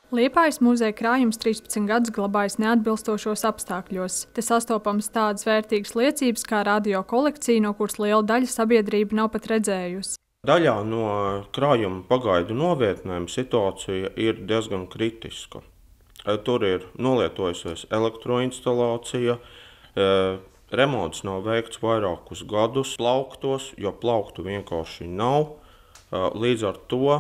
Liepājas muzeja krājums 13 gadus glabājas neatbilstošos apstākļos. Te sastopams tādas vērtīgas liecības kā radio kolekcija, no kuras liela daļa sabiedrība nav pat redzējusi. Daļā no krājuma pagaidu novietnēm situācija ir diezgan kritiska. Tur ir nolietojusies elektroinstalācija, remonts nav veikts vairākus gadus plauktos, jo plauktu vienkārši nav. Līdz ar to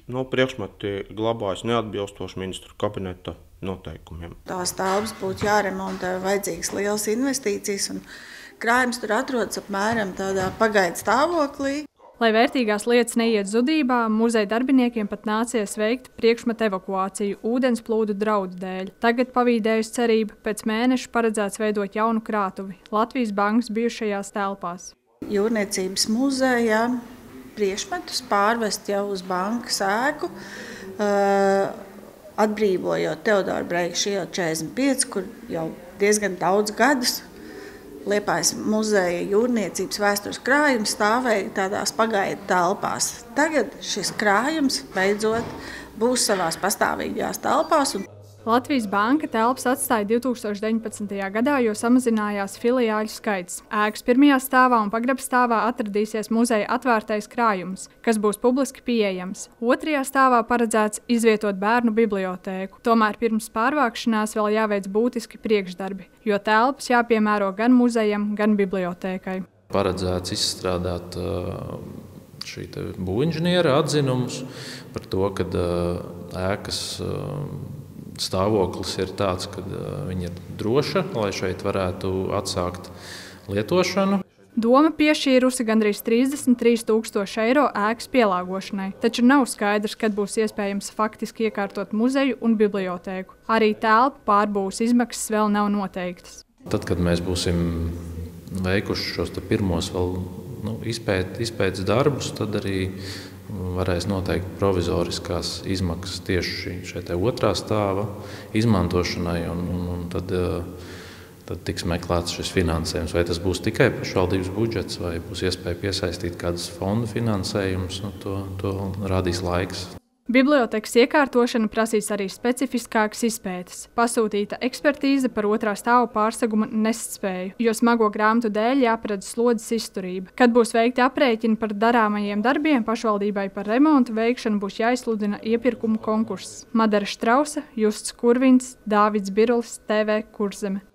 priekšmeti glabājas neatbilstoši ministru kabineta noteikumiem. Tās telpas būtu jāremontē, vajadzīgas lielas investīcijas, un krājums tur atrodas apmēram tādā pagaidu stāvoklī. Lai vērtīgās lietas neiet zudībā, muzeja darbiniekiem pat nācies veikt priekšmetu evakuāciju ūdens plūdu draudu dēļ. Tagad pavīdējusi cerība, pēc mēneša paredzēts veidot jaunu krātuvi Latvijas bankas bijušajās telpās. Jūrniecības muzejā priekšmetus pārvest jau uz bankas ēku, atbrīvojot Teodoru Breikšu ielu 45, kur jau diezgan daudz gadus Liepājas muzeja jūrniecības vēstures krājums stāvēja tādās pagaidu telpās. Tagad šis krājums beidzot būs savās pastāvīgajās telpās. Latvijas banka telpas atstāja 2019. gadā, jo samazinājās filiāļu skaits. Ēkas pirmajā stāvā un pagrabstāvā atradīsies muzeja atvērtais krājums, kas būs publiski pieejams. Otrajā stāvā paredzēts izvietot bērnu bibliotēku. Tomēr pirms pārvākšanās vēl jāveic būtiski priekšdarbi, jo telpas jāpiemēro gan muzejam, gan bibliotēkai. Paredzēts izstrādāt šī būvinženiera atzinumus par to, ka ēkas stāvoklis ir tāds, ka viņa ir droša, lai šeit varētu atsākt lietošanu. Doma piešķīrusi gandrīz 33 000 eiro ēkas pielāgošanai, taču nav skaidrs, kad būs iespējams faktiski iekārtot muzeju un bibliotēku. Arī telpu pārbūves izmaksas vēl nav noteiktas. Tad, kad mēs būsim veikuši šos pirmos vēl izpētes darbus, tad arī varēs noteikt provizoriskās izmaksas tieši šeit otrā stāva izmantošanai, un tad tiks meklēts šis finansējums. Vai tas būs tikai pašvaldības budžets, vai būs iespēja piesaistīt kādas fondu finansējumus, to radīs laiks. Bibliotekas iekārtošana prasīs arī specifiskākas izpētes. Pasūtīta ekspertīze par otrā stāva pārseguma nespēju, jo smago grāmatu dēļ jāparedz slodzes izturība. Kad būs veikti aprēķini par darāmajiem darbiem, pašvaldībai par remontu veikšanu būs jāizsludina iepirkuma konkurss. Madara Štrausa, Justs Kurvins, Dāvids Birlis, TV Kurzeme.